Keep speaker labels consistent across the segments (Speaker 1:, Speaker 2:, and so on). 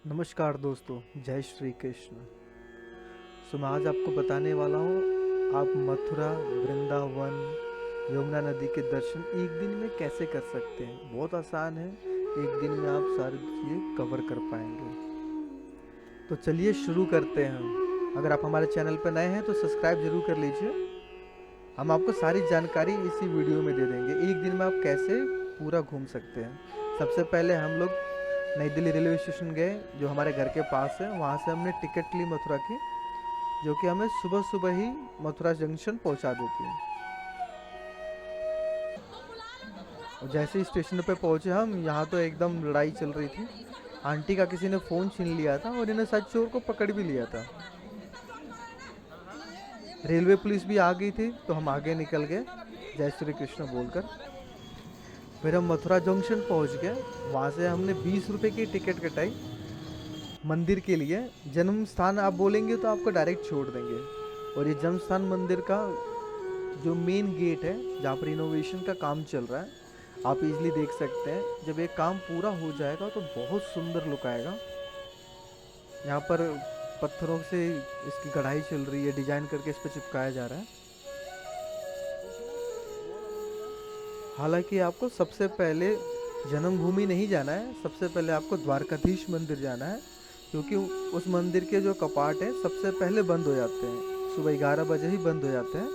Speaker 1: नमस्कार दोस्तों, जय श्री कृष्ण। मैं आज आपको बताने वाला हूँ आप मथुरा, वृंदावन, यमुना नदी के दर्शन एक दिन में कैसे कर सकते हैं। बहुत आसान है, एक दिन में आप सारी चीज़ें कवर कर पाएंगे। तो चलिए शुरू करते हैं। अगर आप हमारे चैनल पर नए हैं तो सब्सक्राइब जरूर कर लीजिए। हम आपको सारी जानकारी इसी वीडियो में दे देंगे, एक दिन में आप कैसे पूरा घूम सकते हैं। सबसे पहले हम लोग नई दिल्ली रेलवे स्टेशन गए, जो हमारे घर के पास है। वहाँ से हमने टिकट ली मथुरा की, जो कि हमें सुबह सुबह ही मथुरा जंक्शन पहुँचा देती है। और जैसे ही स्टेशन पे पहुँचे हम, यहाँ तो एकदम लड़ाई चल रही थी। आंटी का किसी ने फ़ोन छीन लिया था और इन्हें शायद चोर को पकड़ भी लिया था। रेलवे पुलिस भी आ गई थी, तो हम आगे निकल गए जय श्री कृष्ण बोलकर। फिर हम मथुरा जंक्शन पहुँच गए। वहाँ से हमने 20 रुपये की टिकट कटाई मंदिर के लिए। जन्म स्थान आप बोलेंगे तो आपको डायरेक्ट छोड़ देंगे। और ये जन्म स्थान मंदिर का जो मेन गेट है, जहाँ पर इनोवेशन का काम चल रहा है, आप इजीली देख सकते हैं। जब ये काम पूरा हो जाएगा तो बहुत सुंदर लुक आएगा। यहाँ पर पत्थरों से इसकी कढ़ाई चल रही है, डिजाइन करके इस पर चिपकाया जा रहा है। हालांकि आपको सबसे पहले जन्मभूमि नहीं जाना है, सबसे पहले आपको द्वारकाधीश मंदिर जाना है, क्योंकि उस मंदिर के जो कपाट हैं सबसे पहले बंद हो जाते हैं, सुबह 11 बजे ही बंद हो जाते हैं।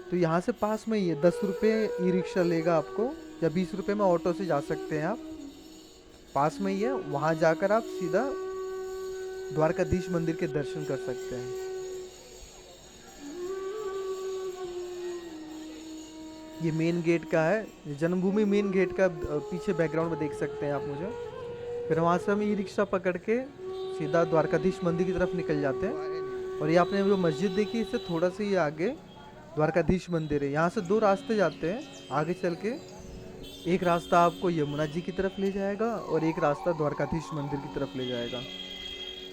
Speaker 1: तो यहाँ से पास में ही है, 10 रुपये ई रिक्शा लेगा आपको, या 20 रुपये में ऑटो से जा सकते हैं आप। पास में ही है, वहाँ जाकर आप सीधा द्वारकाधीश मंदिर के दर्शन कर सकते हैं। ये मेन गेट का है, जन्मभूमि मेन गेट का पीछे बैकग्राउंड में देख सकते हैं आप मुझे। फिर वहाँ से हम ई रिक्शा पकड़ के सीधा द्वारकाधीश मंदिर की तरफ निकल जाते हैं। और ये आपने जो मस्जिद देखी, इससे थोड़ा सा ही आगे द्वारकाधीश मंदिर है। यहाँ से दो रास्ते जाते हैं आगे चल के। एक रास्ता आपको यमुना जी की तरफ ले जाएगा और एक रास्ता द्वारकाधीश मंदिर की तरफ ले जाएगा।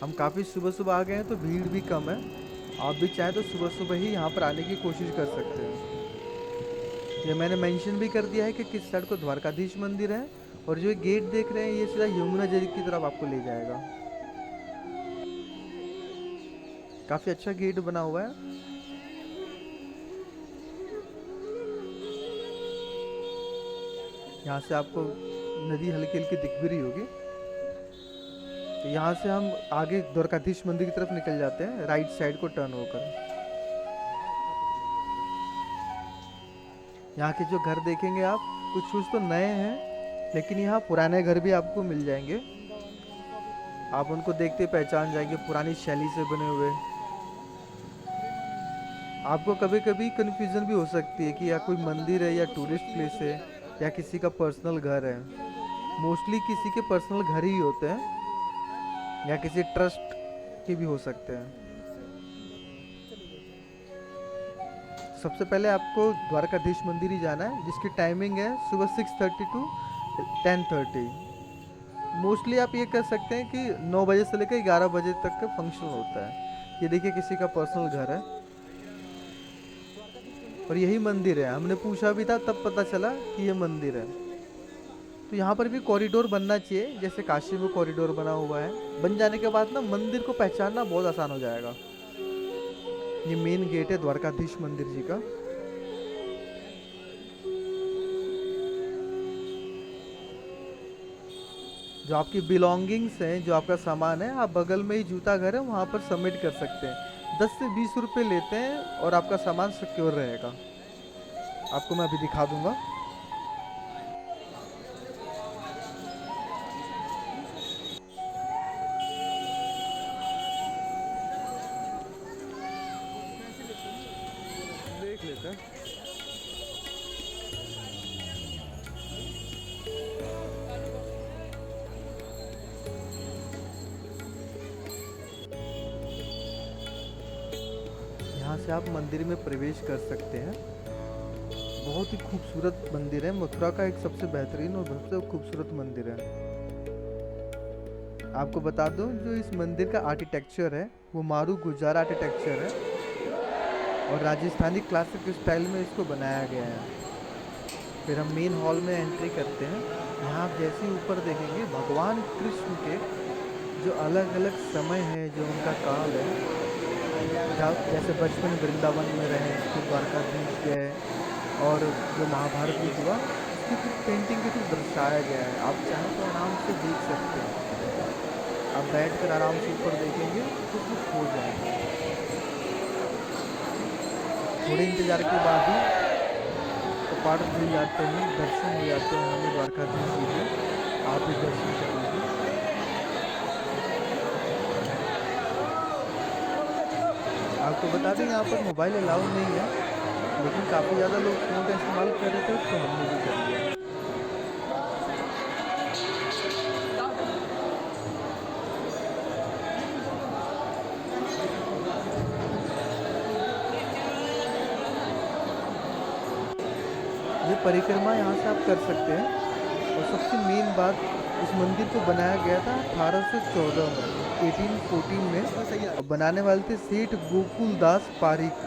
Speaker 1: हम काफ़ी सुबह सुबह आ गए हैं तो भीड़ भी कम है। आप भी चाहें तो सुबह सुबह ही यहाँ पर आने की कोशिश कर सकते हैं। ये मैंने मेंशन भी कर दिया है कि किस साइड को द्वारकाधीश मंदिर है। और जो गेट देख रहे हैं, ये सीधा यमुना जी की तरफ आपको ले जाएगा। काफ़ी अच्छा गेट बना हुआ है। यहाँ से आपको नदी हल्की हल्की दिख भी रही होगी। तो यहाँ से हम आगे द्वारकाधीश मंदिर की तरफ निकल जाते हैं, राइट साइड को टर्न होकर। यहाँ के जो घर देखेंगे आप, कुछ कुछ तो नए हैं, लेकिन यहाँ पुराने घर भी आपको मिल जाएंगे। आप उनको देखते पहचान जाएंगे, पुरानी शैली से बने हुए। आपको कभी कभी कन्फ्यूज़न भी हो सकती है कि या कोई मंदिर है या टूरिस्ट प्लेस है या किसी का पर्सनल घर है। मोस्टली किसी के पर्सनल घर ही होते हैं, या किसी ट्रस्ट के भी हो सकते हैं। सबसे पहले आपको द्वारकाधीश मंदिर ही जाना है, जिसकी टाइमिंग है सुबह 6:30 टू 10:30। मोस्टली आप ये कह सकते हैं कि 9 बजे से लेकर 11 बजे तक का फंक्शन होता है। ये देखिए किसी का पर्सनल घर है और यही मंदिर है। हमने पूछा भी था, तब पता चला कि ये मंदिर है। तो यहाँ पर भी कॉरिडोर बनना चाहिए, जैसे काशी में कॉरिडोर बना हुआ है। बन जाने के बाद ना मंदिर को पहचानना बहुत आसान हो जाएगा। ये मेन गेट है द्वारकाधीश मंदिर जी का। जो आपकी बिलोंगिंग्स हैं, जो आपका सामान है, आप बगल में ही जूता घर है, वहाँ पर सबमिट कर सकते हैं। 10 से 20 रुपये लेते हैं और आपका सामान सिक्योर रहेगा। आपको मैं अभी दिखा दूंगा। देख लेते हैं। यहाँ से आप मंदिर में प्रवेश कर सकते हैं। बहुत ही खूबसूरत मंदिर है, मथुरा का एक सबसे बेहतरीन और सबसे खूबसूरत मंदिर है। आपको बता दूं, जो इस मंदिर का आर्किटेक्चर है वो मारू गुजर आर्किटेक्चर है और राजस्थानी क्लासिक स्टाइल में इसको बनाया गया है। फिर हम मेन हॉल में एंट्री करते हैं। यहाँ आप जैसे ही ऊपर देखेंगे, भगवान कृष्ण के जो अलग अलग समय है, जो उनका काल है, जैसे बचपन वृंदावन में रहे, फिर द्वारकाधीश गए, और जो महाभारत युद्ध हुआ उसकी फिर पेंटिंग के थ्रू दर्शाया गया है। आप चाहें तो आराम से देख सकते हैं। आप बैठ कर आराम से ऊपर देखेंगे तो उसमें खो जाएंगे। थोड़े इंतजार के बाद ही कपाट खुल जाते हैं, दर्शन हो जाते हैं हमें द्वारकाधीश जी के। आप भी दर्शन कर लीजिए। आपको बता दें यहाँ पर मोबाइल अलाउ नहीं है, लेकिन काफ़ी ज़्यादा लोग फ़ोन का इस्तेमाल कर रहे थे तो हमने भी कर लिया। ये परिक्रमा यहाँ से आप कर सकते हैं। और सबसे मेन बात, इस मंदिर को बनाया गया था 1814 में, 1814 में, और बनाने वाले थे सेठ गोकुल दास पारीक।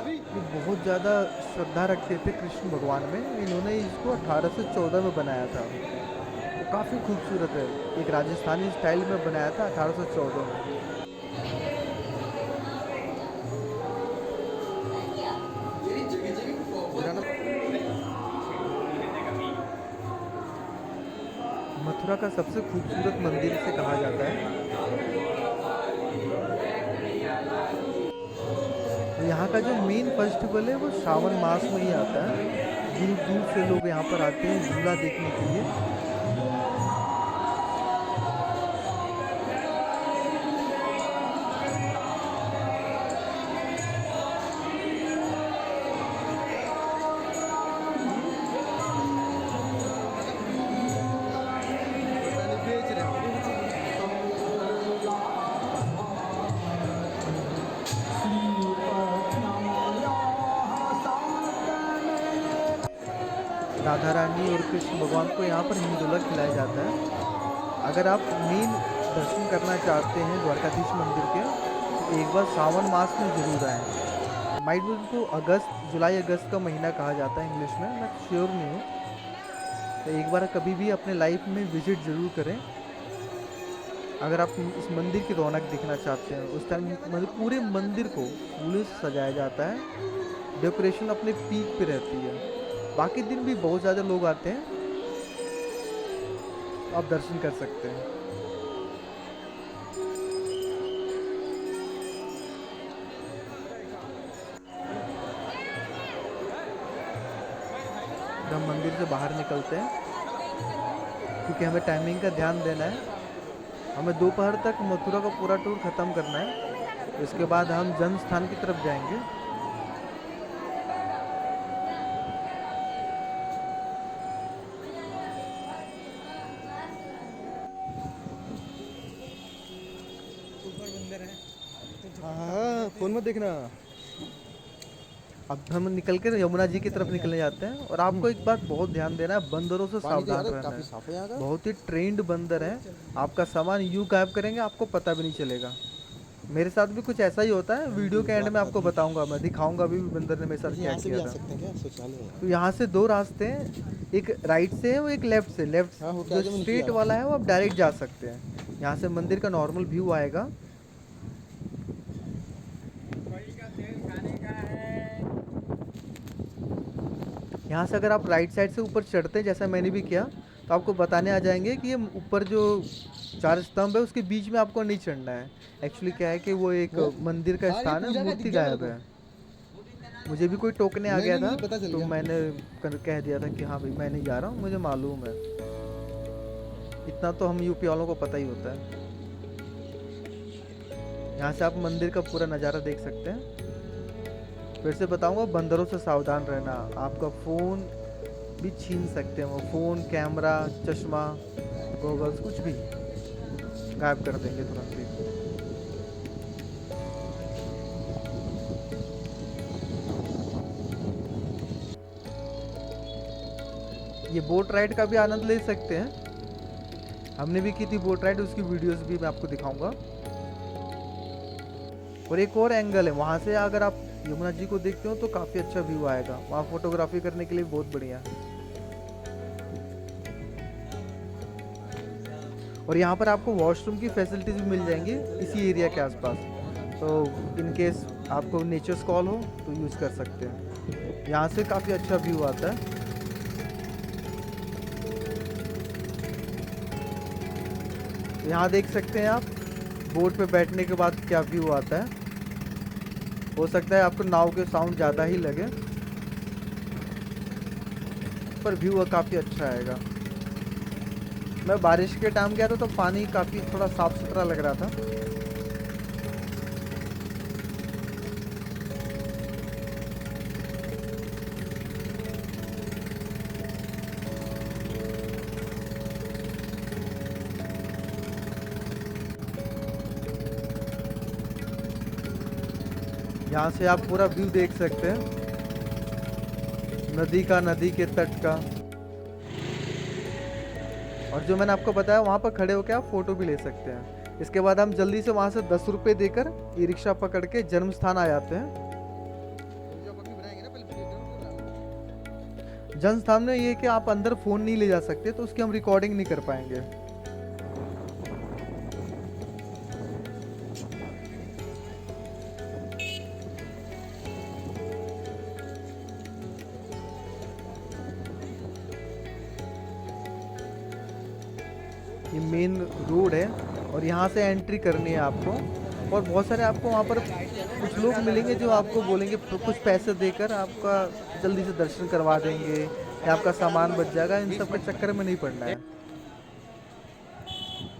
Speaker 1: ये बहुत ज़्यादा श्रद्धा रखते थे कृष्ण भगवान में। इन्होंने इसको 1814 में बनाया था। वो काफ़ी खूबसूरत है, एक राजस्थानी स्टाइल में बनाया था 1814 में। मथुरा का सबसे खूबसूरत मंदिर से कहा जाता है। यहाँ का जो मेन फेस्टिवल है वो श्रावण मास में ही आता है। दूर दूर से लोग यहाँ पर आते हैं झूला देखने के लिए। राधा रानी और कृष्ण भगवान को यहाँ पर हिंदोला खिलाया जाता है। अगर आप मेन दर्शन करना चाहते हैं द्वारकाधीश मंदिर के, तो एक बार सावन मास में ज़रूर आएँ। माइट भी उनको अगस्त, जुलाई अगस्त का महीना कहा जाता है इंग्लिश में, मैं श्योर नहीं हूँ। तो एक बार कभी भी अपने लाइफ में विजिट ज़रूर करें। अगर आप इस मंदिर की रौनक दिखना चाहते हैं, उस टाइम मतलब पूरे मंदिर को फूलों से सजाया जाता है। डेकोरेशन अपने पीक पे रहती है। बाकी दिन भी बहुत ज़्यादा लोग आते हैं, आप दर्शन कर सकते हैं। जब हम मंदिर से बाहर निकलते हैं, क्योंकि हमें टाइमिंग का ध्यान देना है, हमें दोपहर तक मथुरा का पूरा टूर ख़त्म करना है। इसके बाद हम जन्म स्थान की तरफ जाएंगे। हाँ, फोन मत देखना। अब हम निकल कर यमुना जी की तरफ निकलने जाते हैं। और आपको एक बात बहुत ध्यान देना है, बंदरों से सावधान रहना है। बहुत ही ट्रेंड बंदर हैं। आपका सामान यूं गायब करेंगे, आपको पता भी नहीं चलेगा। मेरे साथ भी कुछ ऐसा ही होता है। वीडियो के एंड में आपको बताऊंगा, मैं दिखाऊंगा अभी भी बंदर ने मेरे साथ क्या किया था। तो यहाँ से दो रास्ते हैं, एक राइट से है, वो एक लेफ्ट से। लेफ्ट जो स्ट्रेट वाला है वो आप डायरेक्ट जा सकते हैं। यहाँ से मंदिर का नॉर्मल व्यू आएगा। यहाँ से अगर आप राइट साइड से ऊपर चढ़ते हैं, जैसा मैंने भी किया, तो आपको बताने आ जाएंगे कि ये ऊपर जो 4 स्तंभ है उसके बीच में आपको नहीं चढ़ना है। एक्चुअली क्या है कि वो एक मंदिर का स्थान है, मूर्ति गायब है। मुझे भी कोई टोकने आ गया था, तो मैंने कह दिया था कि हाँ भाई मैं नहीं जा रहा हूँ, मुझे मालूम है। इतना तो हम यूपी वालों को पता ही होता है। यहाँ से आप मंदिर का पूरा नज़ारा देख सकते हैं। फिर से बताऊंगा, बंदरों से सावधान रहना। आपका फ़ोन भी छीन सकते हैं वो। फ़ोन, कैमरा, चश्मा, गॉगल्स, कुछ भी गायब कर देंगे तुरंत ही। ये बोट राइड का भी आनंद ले सकते हैं। हमने भी की थी बोट राइड, उसकी वीडियोस भी मैं आपको दिखाऊंगा। और एक और एंगल है, वहाँ से अगर आप यमुना जी को देखते हो तो काफ़ी अच्छा व्यू आएगा। वहाँ फोटोग्राफी करने के लिए बहुत बढ़िया। और यहाँ पर आपको वॉशरूम की फैसिलिटीज़ भी मिल जाएंगी इसी एरिया के आसपास। तो इन केस आपको नेचर्स कॉल हो तो यूज़ कर सकते हैं। यहाँ से काफ़ी अच्छा व्यू आता है। यहाँ देख सकते हैं आप बोट पे बैठने के बाद क्या व्यू आता है। हो सकता है आपको नाव के साउंड ज़्यादा ही लगे, पर व्यू काफ़ी अच्छा आएगा। मैं बारिश के टाइम गया था तो पानी काफ़ी थोड़ा साफ सुथरा लग रहा था। यहाँ से आप पूरा व्यू देख सकते हैं नदी का, नदी के तट का। और जो मैंने आपको बताया वहाँ पर खड़े होकर आप फोटो भी ले सकते हैं। इसके बाद हम जल्दी से वहाँ से 10 रुपये देकर ई रिक्शा पकड़ के जन्म स्थान आ जाते हैं। जन्म स्थान में ये कि आप अंदर फ़ोन नहीं ले जा सकते, तो उसकी हम रिकॉर्डिंग नहीं कर पाएंगे। ये मेन रोड है और यहाँ से एंट्री करनी है आपको। और बहुत सारे आपको वहाँ पर कुछ लोग मिलेंगे जो आपको बोलेंगे कुछ पैसे देकर आपका जल्दी से दर्शन करवा देंगे या आपका सामान बच जाएगा। इन सब के चक्कर में नहीं पड़ना है,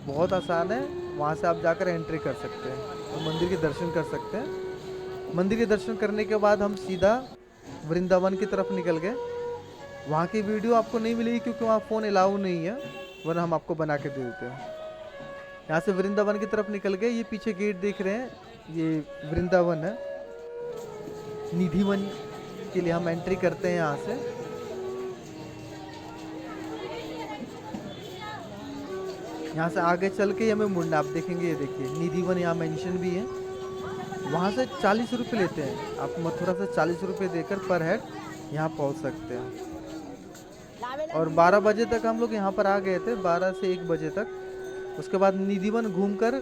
Speaker 1: बहुत आसान है। वहाँ से आप जाकर एंट्री कर सकते हैं और मंदिर के दर्शन कर सकते हैं। मंदिर के दर्शन करने के बाद हम सीधा वृंदावन की तरफ निकल गए। वहाँ की वीडियो आपको नहीं मिलेगी क्योंकि वहाँ फ़ोन अलाउ नहीं है, वरना हम आपको बना के दे देते हैं। यहाँ से वृंदावन की तरफ निकल गए। ये पीछे गेट देख रहे हैं, ये वृंदावन है। निधिवन के लिए हम एंट्री करते हैं यहाँ से। यहाँ से आगे चल के हमें मुड़ना, आप देखेंगे ये देखिए निधिवन यहाँ मेंशन भी है। वहाँ से 40 रुपये लेते हैं। आप मथुरा से 40 रुपये देकर पर हेड यहाँ पहुँच सकते हैं। और 12 बजे तक हम लोग यहाँ पर आ गए थे, 12 से 1 बजे तक। उसके बाद निधिवन घूमकर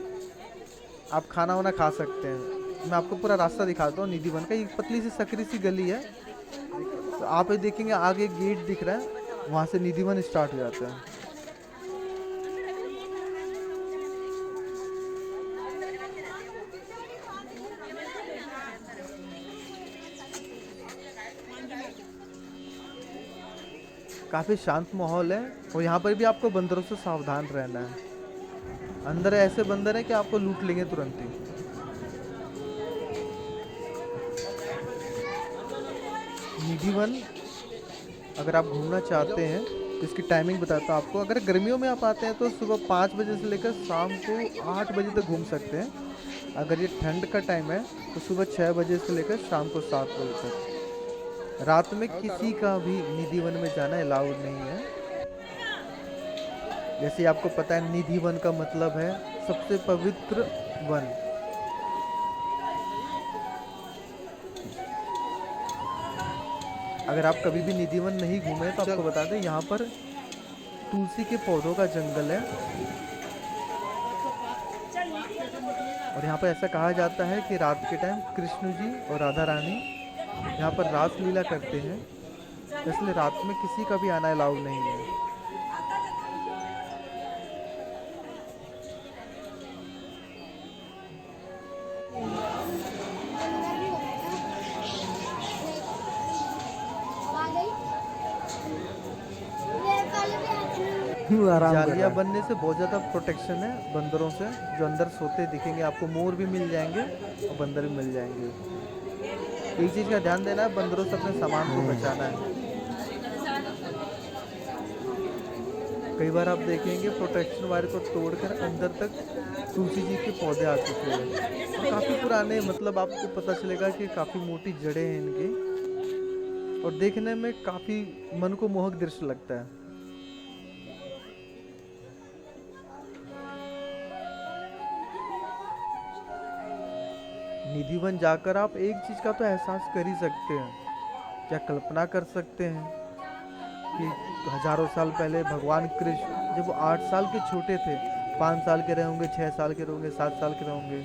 Speaker 1: आप खाना वाना खा सकते हैं। मैं आपको पूरा रास्ता दिखाता हूँ निधिवन का। ये पतली सी सकरी सी गली है, तो आप ये देखेंगे आगे गेट दिख रहा है, वहाँ से निधिवन स्टार्ट हो जाता है। काफ़ी शांत माहौल है और यहाँ पर भी आपको बंदरों से सावधान रहना है। अंदर ऐसे बंदर हैं कि आपको लूट लेंगे तुरंत ही। निधिवन अगर आप घूमना चाहते हैं तो इसकी टाइमिंग बताता हूँ आपको। अगर गर्मियों में आप आते हैं तो सुबह 5 बजे से लेकर शाम को 8 बजे तक घूम सकते हैं। अगर ये ठंड का टाइम है तो सुबह 6 बजे से लेकर शाम को 7 बजे तक। रात में किसी का भी निधिवन में जाना अलाउड नहीं है। जैसे आपको पता है निधिवन का मतलब है सबसे पवित्र वन। अगर आप कभी भी निधिवन नहीं घूमे तो आपको बता दें यहाँ पर तुलसी के पौधों का जंगल है। और यहाँ पर ऐसा कहा जाता है कि रात के टाइम कृष्ण जी और राधा रानी यहाँ पर रास लीला करते हैं, इसलिए रात में किसी का भी आना अलाउड नहीं है। जालियां बनने से बहुत ज़्यादा प्रोटेक्शन है बंदरों से, जो अंदर सोते दिखेंगे आपको। मोर भी मिल जाएंगे और बंदर भी मिल जाएंगे। एक चीज़ का ध्यान देना है, बंदरों से अपने सामान को बचाना है। कई बार आप देखेंगे प्रोटेक्शन वायर को तोड़कर अंदर तक तुलसी जी के पौधे आ चुके हैं। तो काफ़ी पुराने, मतलब आपको पता चलेगा कि काफ़ी मोटी जड़ें हैं इनकी और देखने में काफ़ी मन को मोहक दृश्य लगता है। निधिवन जाकर आप एक चीज़ का तो एहसास कर ही सकते हैं। क्या कल्पना कर सकते हैं कि हजारों साल पहले भगवान कृष्ण जब वो 8 साल के छोटे थे 5 साल के रहे होंगे, 6 साल के रहोगे, 7 साल के रहोगे,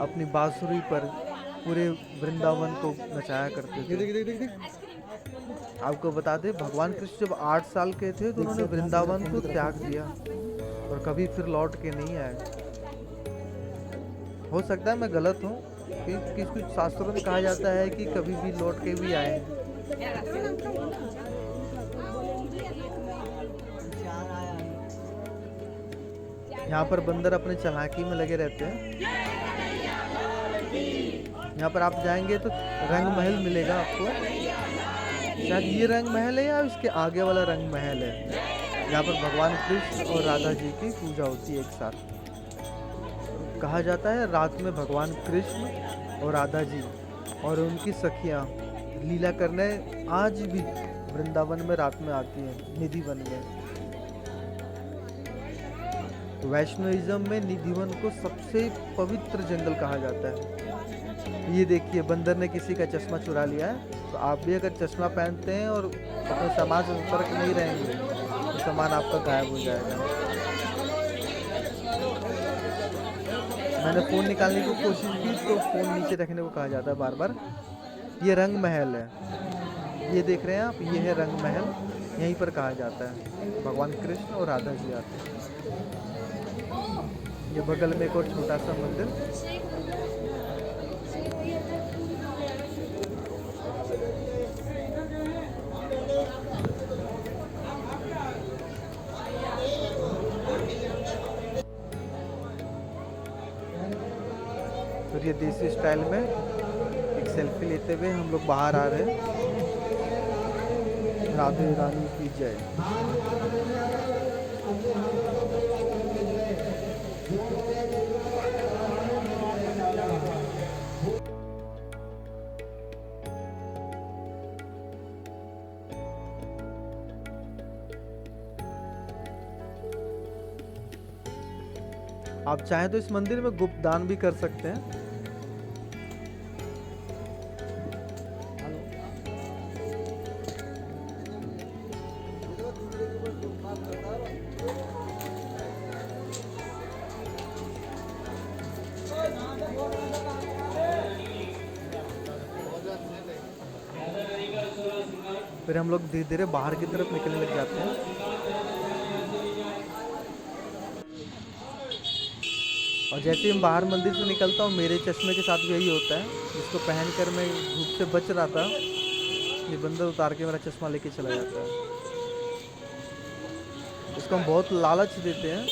Speaker 1: अपनी बांसुरी पर पूरे वृंदावन को नचाया करते थे। देख देख देख देख। आपको बता दें, भगवान कृष्ण जब 8 साल के थे तो उन्होंने वृंदावन को त्याग दिया और कभी फिर लौट के नहीं आए। हो सकता है मैं गलत हूँ, कि कुछ शास्त्रों में कहा जाता है कि कभी भी लौट के भी आए। यहाँ पर बंदर अपने चालाकी में लगे रहते हैं। यहाँ पर आप जाएंगे तो रंग महल मिलेगा आपको। शायद ये रंग महल है या इसके आगे वाला रंग महल है। यहाँ पर भगवान कृष्ण और राधा जी की पूजा होती है एक साथ। कहा जाता है रात में भगवान कृष्ण और राधा जी और उनकी सखियाँ लीला करने आज भी वृंदावन में रात में आती हैं, निधिवन में। वैष्णविज्म में निधिवन को सबसे पवित्र जंगल कहा जाता है। ये देखिए, बंदर ने किसी का चश्मा चुरा लिया है, तो आप भी अगर चश्मा पहनते हैं और अपने सामान से सतर्क नहीं रहेंगे तो सामान आपका गायब हो जाएगा। मैंने फ़ोन निकालने की कोशिश की तो फ़ोन नीचे रखने को कहा जाता है बार बार। ये रंग महल है, ये देख रहे हैं आप, ये है रंग महल। यहीं पर कहा जाता है भगवान कृष्ण और राधा जी आते हैं। ये बगल में एक और छोटा सा मंदिर। फिर ये देसी स्टाइल में एक सेल्फी लेते हुए हम लोग बाहर आ रहे हैं। राधे रानी की जय। आप चाहें तो इस मंदिर में गुप्त दान भी कर सकते हैं। फिर हम लोग धीरे धीरे बाहर की तरफ निकलने लग जाते हैं। और जैसे ही मैं बाहर मंदिर से निकलता हूँ, मेरे चश्मे के साथ भी यही होता है, जिसको पहनकर मैं धूप से बच रहा था। ये बंदर उतार के मेरा चश्मा लेके चला जाता है। इसको हम बहुत लालच देते हैं,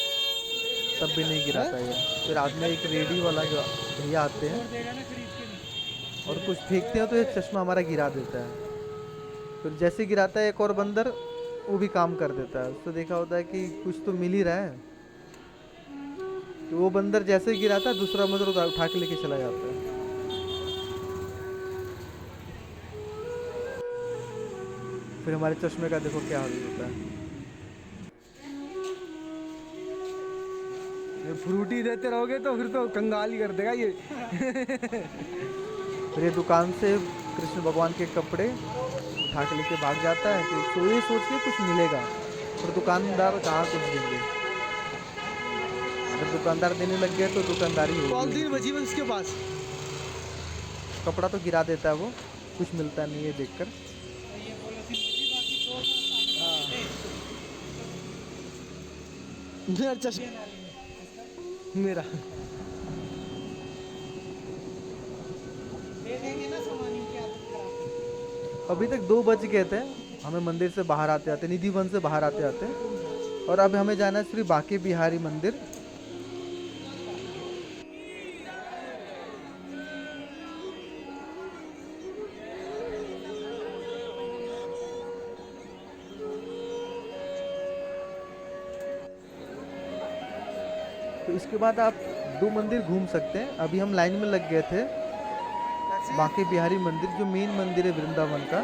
Speaker 1: तब भी नहीं गिराता ये। फिर बाद में एक रेडी वाला जो भैया आते हैं और कुछ फेंकते हैं तो ये चश्मा हमारा गिरा देता है। फिर जैसे गिराता है एक और बंदर, वो भी काम कर देता है। उसको देखा होता है कि कुछ तो मिल ही रहा है, तो वो बंदर जैसे ही गिराता है दूसरा बंदर उठा के लेके चला जाता है। फिर हमारे चश्मे का देखो क्या हाल होता है।
Speaker 2: फ्रूटी देते रहोगे तो फिर तो कंगाल ही कर देगा ये।
Speaker 1: फिर ये दुकान से कृष्ण भगवान के कपड़े उठा के लेके भाग जाता है कि तो ये सोच के कुछ मिलेगा, और दुकानदार कहाँ कुछ देंगे। अगर दुकानदार देने लग गए तो दुकानदारी होगी।
Speaker 2: बची बस उसके पास
Speaker 1: कपड़ा तो गिरा देता है वो, कुछ मिलता नहीं है देखकर।
Speaker 2: मेरा
Speaker 1: अभी तक 2 बज गए थे हमें मंदिर से बाहर आते आते, निधिवन से बाहर आते आते। और अब हमें जाना है श्री बांके बिहारी मंदिर। तो इसके बाद आप 2 मंदिर घूम सकते हैं। अभी हम लाइन में लग गए थे बांके बिहारी मंदिर, जो मेन मंदिर है वृंदावन का।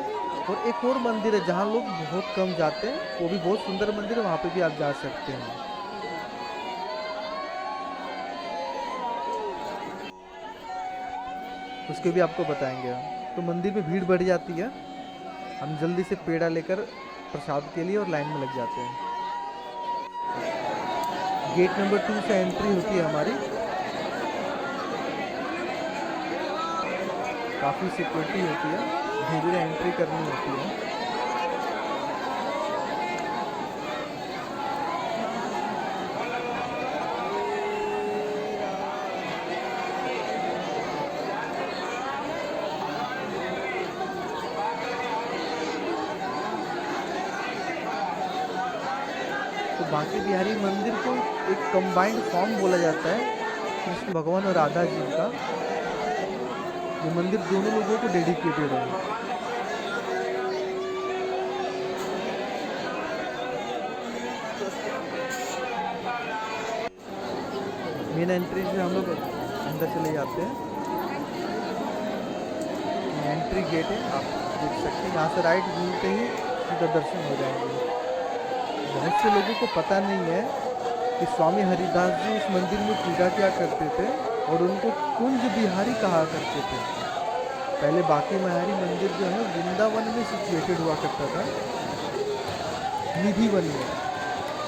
Speaker 1: और एक और मंदिर है जहाँ लोग बहुत कम जाते हैं, वो भी बहुत सुंदर मंदिर है, वहाँ पे भी आप जा सकते हैं। उसके भी आपको बताएंगे। तो मंदिर में भीड़ बढ़ जाती है, हम जल्दी से पेड़ा लेकर प्रसाद के लिए और लाइन में लग जाते हैं। गेट नंबर 2 से एंट्री होती है हमारी। काफ़ी सिक्योरिटी होती है, धीरे धीरे एंट्री करनी होती है। तो बांके बिहारी मंदिर को एक कंबाइंड फॉर्म बोला जाता है कृष्ण भगवान और राधा जी का। ये मंदिर दोनों लोगों को डेडिकेटेड है। मेन एंट्री से हम लोग अंदर चले जाते हैं। एंट्री गेट है, आप देख सकते हैं। यहाँ से राइट घूमते ही सीधा दर्शन हो जाएंगे। बहुत से लोगों को पता नहीं है कि स्वामी हरिदास जी इस मंदिर में पूजा किया करते थे और उनको कुंज बिहारी कहा करते थे। पहले बांके बिहारी मंदिर जो है वृंदावन में सिचुएटेड हुआ करता था, निधि वन में,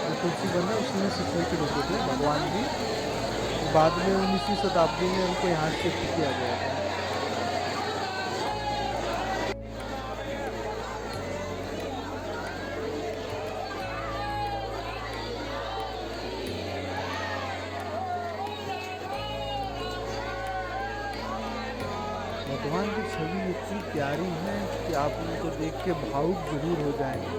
Speaker 1: जो तुलसी वन है उसमें सिचुएटेड होते थे भगवान जी। बाद में 19वीं शताब्दी में उनको यहाँ शिफ्ट किया गया था। भगवान की छवि इतनी प्यारी है कि आप उनको देख के भावुक जरूर हो जाएंगे।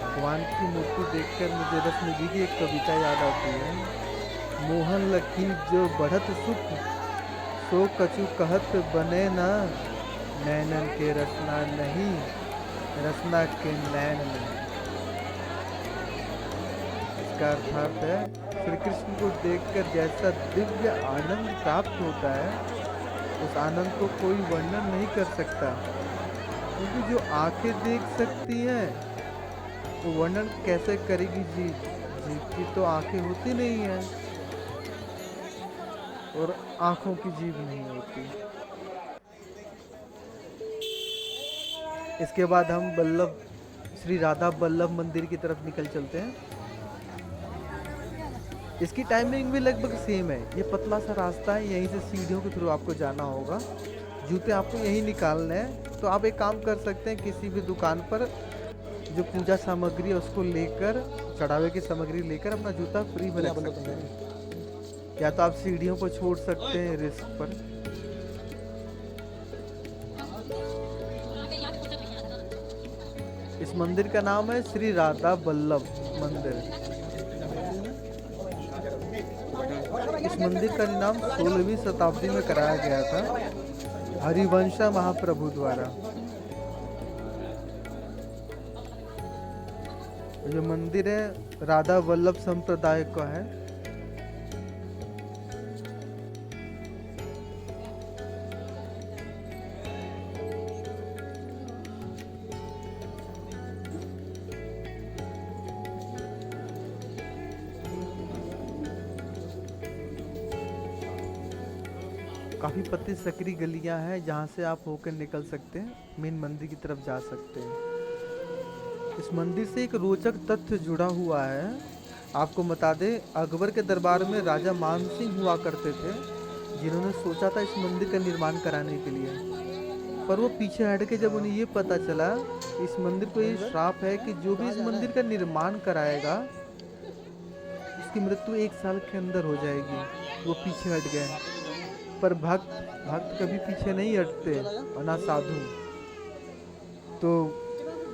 Speaker 1: भगवान की मूर्ति देखकर मुझे रश्मिजी की एक कविता याद आती है। मोहन लखी जो बढ़त सुख, सो कछु कहत बने न, नैनन के रसना नहीं, रसना के नैन नहीं। इसका अर्थात है श्री कृष्ण को देखकर जैसा दिव्य आनंद प्राप्त होता है, उस आनंद को कोई वर्णन नहीं कर सकता। क्योंकि जो आंखें देख सकती हैं वो वर्णन कैसे करेगी जीभ? जीभ की तो आंखें होती नहीं है और आंखों की जीभ नहीं होती। इसके बाद हम बल्लभ श्री राधा बल्लभ मंदिर की तरफ निकल चलते हैं। इसकी टाइमिंग भी लगभग सेम है। ये पतला सा रास्ता है, यहीं से सीढ़ियों के थ्रू आपको जाना होगा। जूते आपको यहीं निकालने हैं। तो आप एक काम कर सकते हैं, किसी भी दुकान पर जो पूजा सामग्री है उसको लेकर, चढ़ावे की सामग्री लेकर अपना जूता फ्री में रख सकते हैं। या तो आप सीढ़ियों पर छोड़ सकते हैं रिस्क पर। इस मंदिर का नाम है श्री राधा बल्लभ मंदिर। इस मंदिर का निर्माण 16वीं शताब्दी में कराया गया था हरिवंश महाप्रभु द्वारा। जो मंदिर है राधा वल्लभ संप्रदाय का है। काफ़ी पतली सकरी गलियां हैं जहां से आप होकर निकल सकते हैं, मेन मंदिर की तरफ जा सकते हैं। इस मंदिर से एक रोचक तथ्य जुड़ा हुआ है। आपको बता दें, अकबर के दरबार में राजा मान सिंह हुआ करते थे, जिन्होंने सोचा था इस मंदिर का निर्माण कराने के लिए। पर वो पीछे हट के जब उन्हें ये पता चला इस मंदिर को ये श्राप है कि जो भी इस मंदिर का निर्माण कराएगा उसकी मृत्यु 1 साल के अंदर हो जाएगी, वो पीछे हट गए। पर भक्त कभी पीछे नहीं हटते, और ना साधु। तो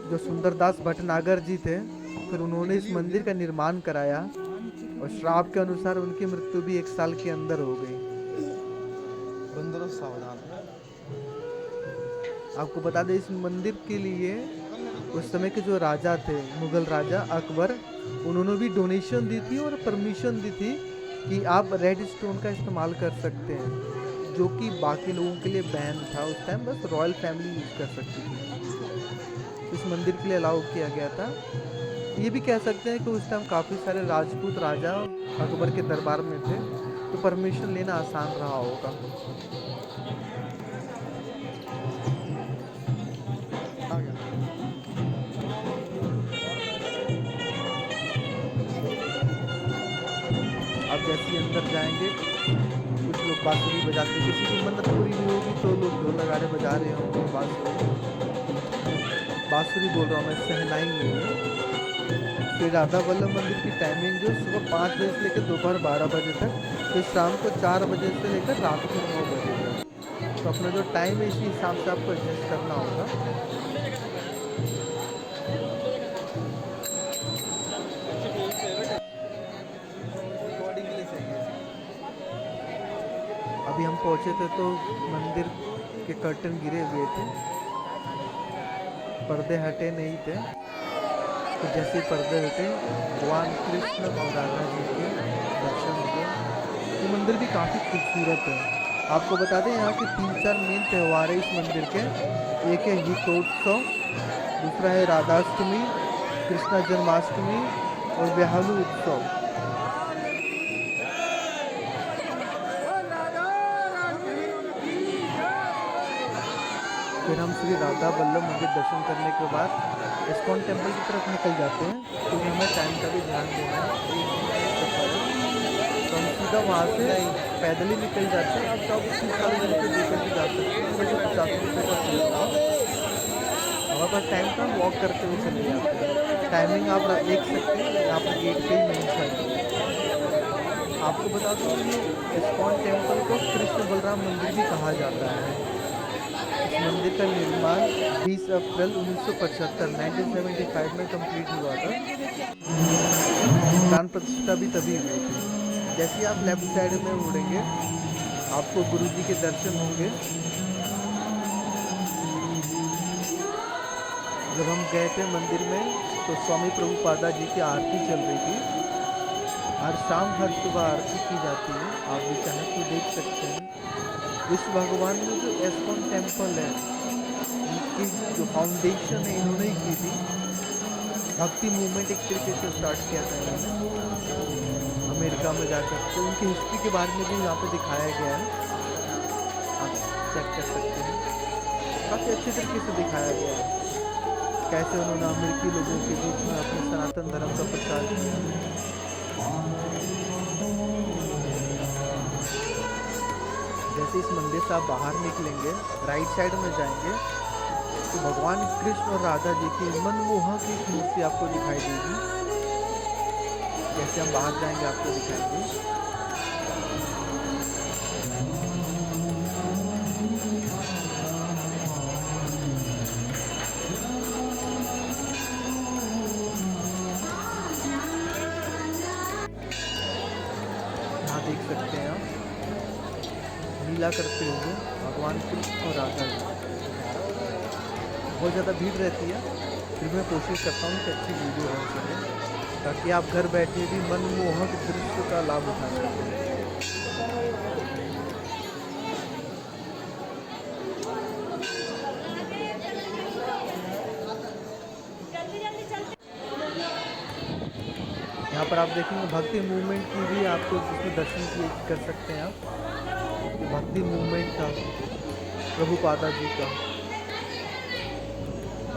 Speaker 1: जो सुंदरदास भटनागर जी थे, फिर उन्होंने इस मंदिर का निर्माण कराया और श्राप के अनुसार उनकी मृत्यु भी 1 साल के अंदर हो गई।
Speaker 2: सावधान।
Speaker 1: आपको बता दें, इस मंदिर के लिए उस समय के जो राजा थे, मुगल राजा अकबर, उन्होंने भी डोनेशन दी थी और परमिशन दी थी कि आप रेड स्टोन का इस्तेमाल कर सकते हैं, जो कि बाकी लोगों के लिए बैन था उस टाइम। बस रॉयल फैमिली यूज कर सकती थी। इस मंदिर के लिए अलाउ किया गया था। ये भी कह सकते हैं कि उस टाइम काफ़ी सारे राजपूत राजा अकबर के दरबार में थे, तो परमिशन लेना आसान रहा होगा। जैसे ही अंदर जाएंगे कुछ लोग बांसुरी बजाते हैं, किसी की मन्नत पूरी नहीं होगी तो लोग ढोल नगाड़े बजा रहे होंगे, बांसुरी बोल रहा हूँ मैं, शहनाई नहीं है। श्री राधा वल्लभ मंदिर की टाइमिंग जो सुबह 5 बजे से लेकर दोपहर 12 बजे तक, फिर शाम को 4 बजे से लेकर रात को 9 बजे तक। तो अपना जो टाइम है इसी हिसाब से आपको एडजस्ट करना होगा। अभी हम पहुंचे थे तो मंदिर के कर्टन गिरे हुए थे, पर्दे हटे नहीं थे। तो जैसे पर्दे हटे भगवान कृष्ण और राधा जी के दर्शन हुए। ये मंदिर भी काफ़ी खूबसूरत है। आपको बता दें यहाँ के 3-4 मेन त्यौहार है इस मंदिर के। एक है गीतोत्सव, दूसरा है राधाष्टमी, कृष्णा जन्माष्टमी और व्याहलू उत्सव। फिर हम श्री राधा वल्लभ मंदिर दर्शन करने के बाद इस्कॉन टेम्पल की तरफ निकल जाते हैं, क्योंकि हमें टाइम का भी ध्यान देना है। तो हम सीधा वहाँ से पैदल ही निकल जाते हैं। आप चाहो 30-40 रुपये देकर भी जा सकते हैं, मुझे 50 रुपये का फीस था। हमारे पास टाइम था, वॉक करते हुए चले जाते हैं। टाइमिंग आप देख सकते हैं यहाँ पर गेट पे ही मेंशन है। आपको बता दूँ ये इस्कॉन टेम्पल को कृष्ण बलराम मंदिर भी कहा जाता है। इस मंदिर का निर्माण 20 अप्रैल 1975 में कंप्लीट हुआ था। प्राण प्रतिष्ठा भी तभी हुई थी। जैसे आप लेफ्ट साइड में मुड़ेंगे आपको गुरु जी के दर्शन होंगे। जब हम गए थे मंदिर में तो स्वामी प्रभुपादा जी की आरती चल रही थी। हर शाम हर सुबह आरती की जाती है, आप भी चाहें तो देख सकते हैं। विश्व भगवान में जो इस्कॉन टेम्पल है इनकी जो फाउंडेशन है इन्होंने ही की थी। भक्ति मूवमेंट एक तरीके से स्टार्ट किया था इन्होंने अमेरिका में जाकर। तो उनकी हिस्ट्री के बारे में भी यहाँ पे दिखाया गया है, आप चेक कर सकते हैं। काफ़ी अच्छे तरीके से दिखाया गया है कैसे उन्होंने अमेरिकी लोगों के बीच में अपने सनातन धर्म का प्रचार किया। जैसे इस मंदिर से आप बाहर निकलेंगे राइट साइड में जाएंगे तो भगवान कृष्ण और राधा जी की मनमोहक एक मूर्ति आपको दिखाई देगी। जैसे हम बाहर जाएंगे आपको दिखाएंगे। यहाँ देख सकते हैं आप लीला करते हुए भगवान कृष्ण और राधा जी। बहुत ज़्यादा भीड़ रहती है, फिर मैं कोशिश करता हूँ कि अच्छी वीडियो बन सके ताकि आप घर बैठे भी मनमोहक दृश्य का लाभ उठा सकें। यहाँ पर आप देखेंगे भक्ति मूवमेंट की भी आपको जिसमें दर्शन कर सकते हैं आप। भक्ति मूवमेंट था प्रभुपादा जी का।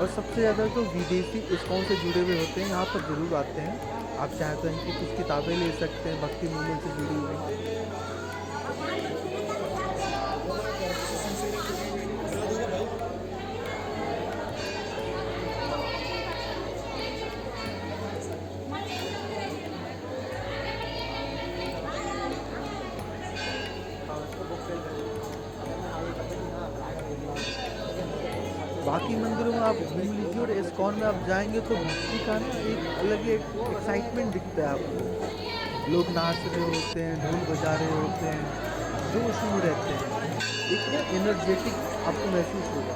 Speaker 1: और सबसे ज़्यादा जो विदेशी इस्कॉन से जुड़े हुए होते हैं यहाँ पर ज़रूर आते हैं। आप चाहें तो इनकी कुछ किताबें ले सकते हैं भक्ति मूवमेंट से जुड़ी हुई। बाकी मंदिरों में आप घूम लीजिए और इस्कॉन में आप जाएंगे तो भक्ति का ना एक अलग ही एक्साइटमेंट दिखता है आपको। लोग नाच रहे होते हैं, ढोल बजा रहे होते हैं, जोश में रहते हैं, एक एनर्जेटिक आपको महसूस होगा।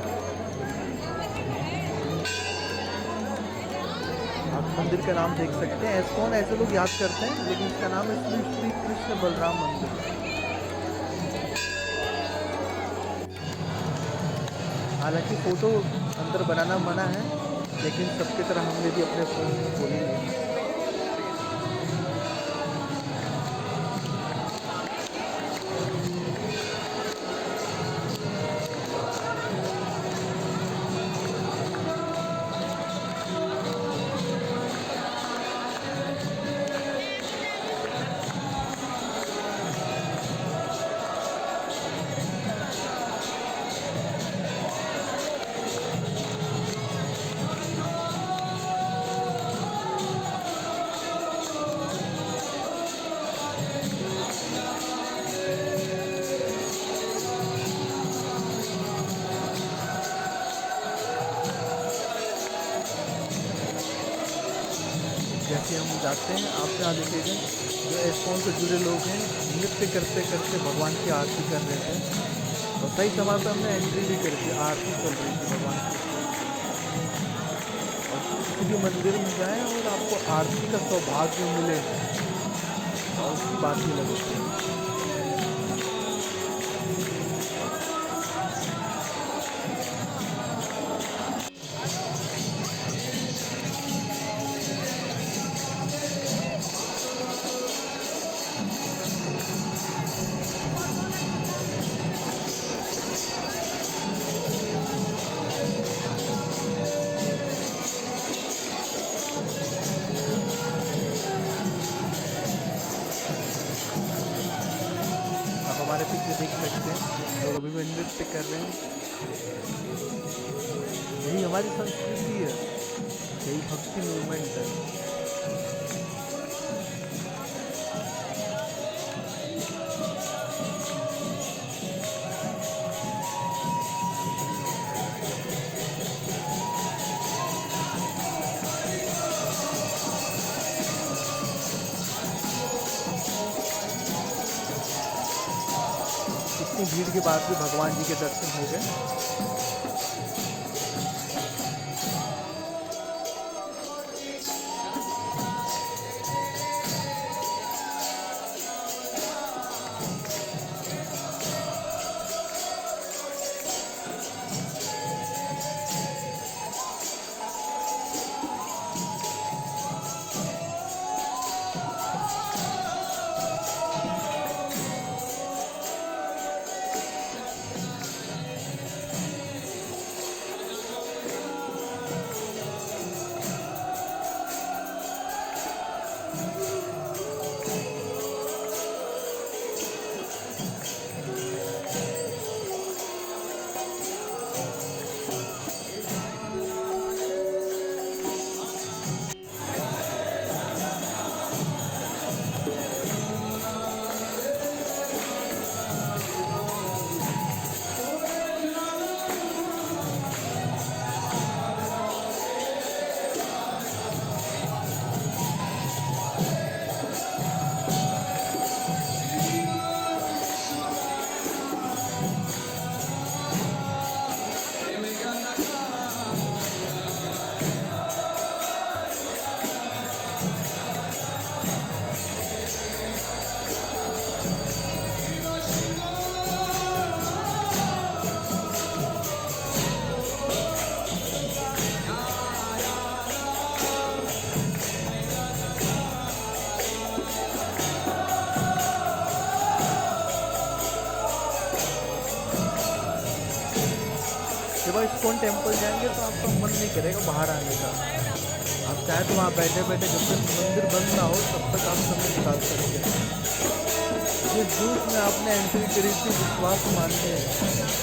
Speaker 1: आप मंदिर का नाम देख सकते हैं। इस्कॉन ऐसे लोग याद करते हैं लेकिन इसका नाम है श्री श्री कृष्ण बलराम मंदिर। हालांकि फ़ोटो अंदर बनाना मना है लेकिन सबकी तरह हमने भी अपने फ़ोन खोले हैं। नीचे हम जाते हैं। आप यहाँ देखेंगे जो एस्कॉन से जुड़े लोग हैं नृत्य करते करते भगवान की आरती कर रहे थे। और सही समय पर हमने एंट्री भी करी थी, आरती चल रही थी भगवान की। और किसी भी मंदिर में जाएं और आपको आरती का सौभाग्य मिले और उसकी बात ही अलग होती है। आप हमारे पीछे देख सकते हैं लोग अभी भी नृत्य कर रहे हैं। यही हमारी संस्कृति है, यही भक्ति मूवमेंट है। इतनी भीड़ के बाद भी भगवान जी के दर्शन हो गए। जब आप इस्कॉन टेम्पल जाएंगे तो आपका मन नहीं करेगा बाहर आने का। आप चाहे तो वहाँ बैठे बैठे जब तक मंदिर बंद ना हो तब तक आप समय निकाल सकते हैं। जिस जोश में आपने एंट्री करी थी विश्वास मानते हैं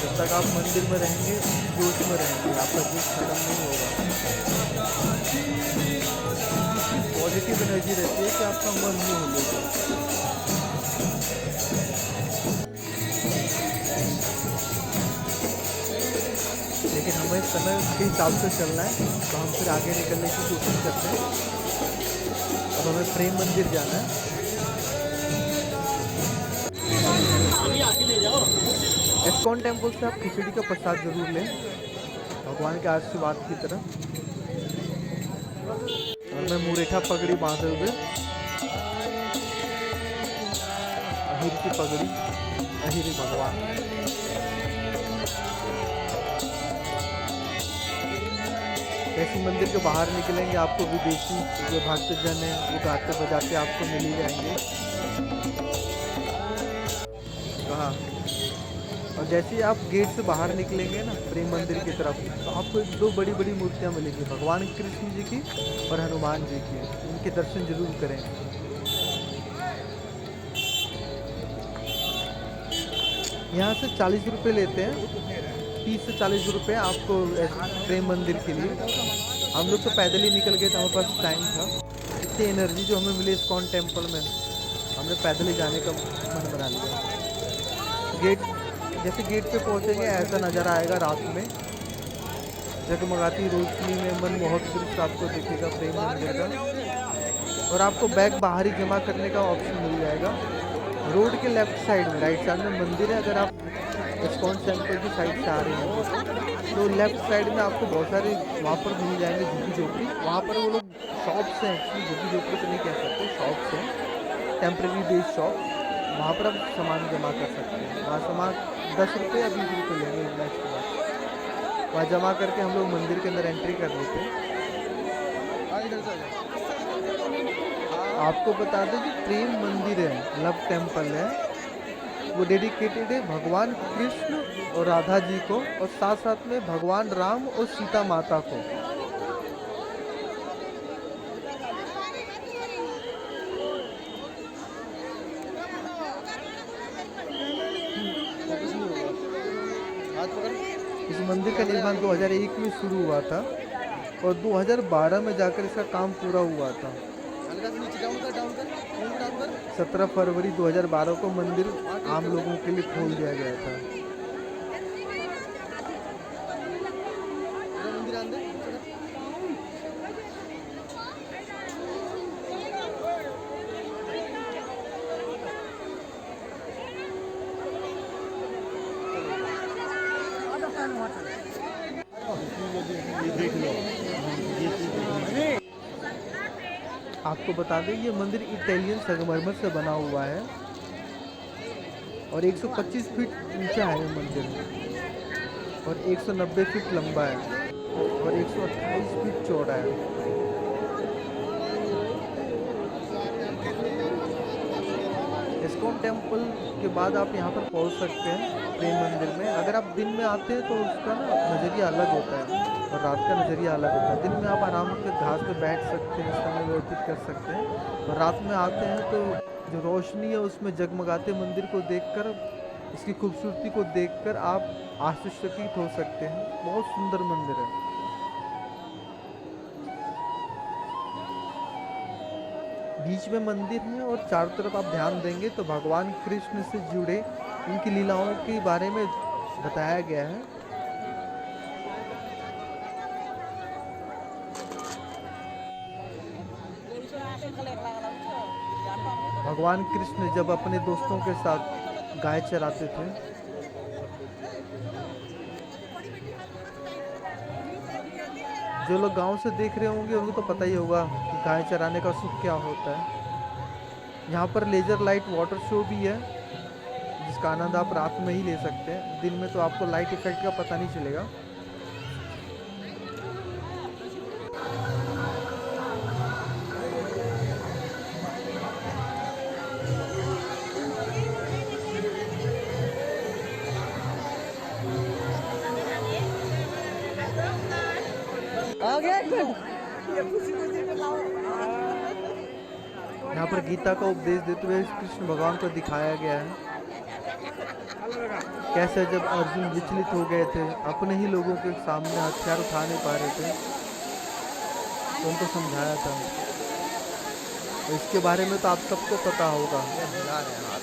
Speaker 1: जब तक आप मंदिर में रहेंगे जोश में रहेंगे, आपका जोश खत्म नहीं होगा। पॉजिटिव एनर्जी रहती है कि आपका मन नहीं होगा। लेकिन हमें समय के हिसाब से चलना है तो हम फिर आगे निकलने की कोशिश करते हैं। अब हमें प्रेम मंदिर जाना है। इस्कॉन टेम्पल से आप खिचड़ी का प्रसाद जरूर लें भगवान के आशीर्वाद की तरह। और मैं मुरेठा पगड़ी बांधे हुए अहिर की पगड़ी, अहिर भगवान। जैसे मंदिर के बाहर निकलेंगे आपको विदेशी जो भक्तजन हैं वो गाते बजाते आपको मिल ही जाएंगे। कहाँ? और जैसे ही आप गेट से बाहर निकलेंगे ना प्रेम मंदिर की तरफ तो आपको एक दो बड़ी बड़ी मूर्तियाँ मिलेंगी, भगवान कृष्ण जी की और हनुमान जी की। उनके दर्शन जरूर करें। यहाँ से 40 रुपये लेते हैं, 30 से 40 रुपये आपको प्रेम मंदिर के लिए। हम लोग तो पैदल ही निकल गए थे, हमारे पास टाइम था। इतनी एनर्जी जो हमें मिली इस्कॉन टेम्पल में, हमने पैदल ही जाने का मन बना लिया। जैसे गेट पे पहुँचेंगे ऐसा नज़ारा आएगा रात में, जगमगाती रोशनी में मनमोहक दृश्य आपको दिखेगा प्रेम मंदिर का। और आपको बैग बाहर ही जमा करने का ऑप्शन मिल जाएगा। रोड के लेफ्ट साइड में, राइट साइड में मंदिर है। अगर आप इस्कॉन टेम्पल की साइड से आ रहे हैं तो लेफ्ट साइड में आपको बहुत सारे वहाँ पर मिल जाएंगे झुग्गी झोपड़ी। वहाँ पर वो लोग शॉप्स हैं, एक्चुअली झुग्गी झोपड़ी तो नहीं कह सकते, शॉप्स हैं, टेम्प्रेरी बेस्ड शॉप। वहाँ पर आप सामान जमा कर सकते हैं। वहाँ सामान 10 रुपये या 20 रुपये लेंगे मैक्स के बाद। वहाँ जमा करके हम लोग मंदिर के अंदर एंट्री कर लेते हैं। आपको बता दें जो प्रेम मंदिर है, लव टेम्पल है, वो डेडिकेटेड है भगवान कृष्ण और राधा जी को, और साथ साथ में भगवान राम और सीता माता को। इस मंदिर का निर्माण 2001 में शुरू हुआ था और 2012 में जाकर इसका काम पूरा हुआ था। 17 फरवरी 2012 को मंदिर आम लोगों के लिए खोल दिया गया था। आपको बता दें ये मंदिर इटालियन संगमरमर से बना हुआ है और 125 फीट ऊंचा है ये मंदिर और 190 फीट लंबा है और 128 फीट चौड़ा है। इस्कॉन टेम्पल के बाद आप यहाँ पर पहुँच सकते हैं प्रेम मंदिर में। अगर आप दिन में आते हैं तो उसका ना नज़रिया अलग होता है और रात का नज़रिया अलग होता है। दिन में आप आराम से घास पे बैठ सकते हैं, समय व्यतीत कर सकते हैं, और रात में आते हैं तो जो रोशनी है उसमें जगमगाते मंदिर को देखकर, इसकी खूबसूरती को देखकर आप आश्चर्यचकित हो सकते हैं। बहुत सुंदर मंदिर है। बीच में मंदिर है और चारों तरफ आप ध्यान देंगे तो भगवान कृष्ण से जुड़े उनकी लीलाओं के बारे में बताया गया है। भगवान कृष्ण जब अपने दोस्तों के साथ गाय चराते थे, जो लोग गांव से देख रहे होंगे उनको तो पता ही होगा कि गाय चराने का सुख क्या होता है। यहाँ पर लेजर लाइट वाटर शो भी है जिसका आनंद आप रात में ही ले सकते हैं। दिन में तो आपको लाइट इफेक्ट का पता नहीं चलेगा। यहाँ पर गीता का उपदेश देते हुए कृष्ण भगवान को दिखाया गया है कैसे जब अर्जुन विचलित हो गए थे, अपने ही लोगों के सामने हथियार उठा नहीं पा रहे थे, तो उनको समझाया था। तो इसके बारे में तो आप सबको पता होगा।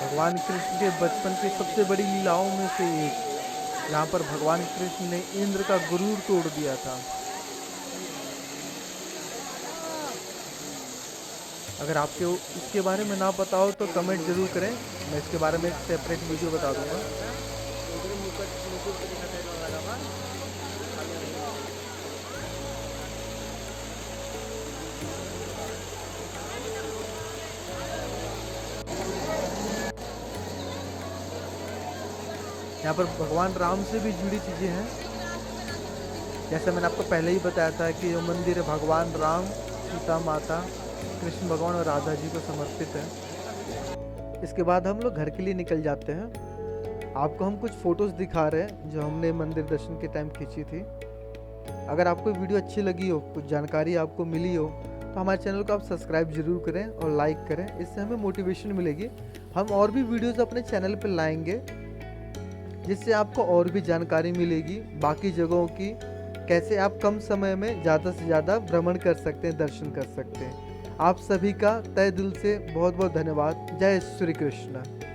Speaker 1: भगवान कृष्ण के बचपन की सबसे बड़ी लीलाओं में से एक, यहाँ पर भगवान कृष्ण ने इंद्र का गुरूर तोड़ दिया था। अगर आपको इसके बारे में ना पता हो तो कमेंट जरूर करें, मैं इसके बारे में एक सेपरेट वीडियो बता दूंगा। यहाँ पर भगवान राम से भी जुड़ी चीज़ें हैं। जैसे मैंने आपको पहले ही बताया था कि ये मंदिर भगवान राम, सीता माता, कृष्ण भगवान और राधा जी को समर्पित है। इसके बाद हम लोग घर के लिए निकल जाते हैं। आपको हम कुछ फ़ोटोज़ दिखा रहे हैं जो हमने मंदिर दर्शन के टाइम खींची थी। अगर आपको वीडियो अच्छी लगी हो, कुछ जानकारी आपको मिली हो, तो हमारे चैनल को आप सब्सक्राइब जरूर करें और लाइक करें। इससे हमें मोटिवेशन मिलेगी। हम और भी वीडियोज़ अपने चैनल पर लाएंगे जिससे आपको और भी जानकारी मिलेगी बाकी जगहों की, कैसे आप कम समय में ज़्यादा से ज़्यादा भ्रमण कर सकते हैं, दर्शन कर सकते हैं। आप सभी का तहे दिल से बहुत बहुत धन्यवाद। जय श्री कृष्ण।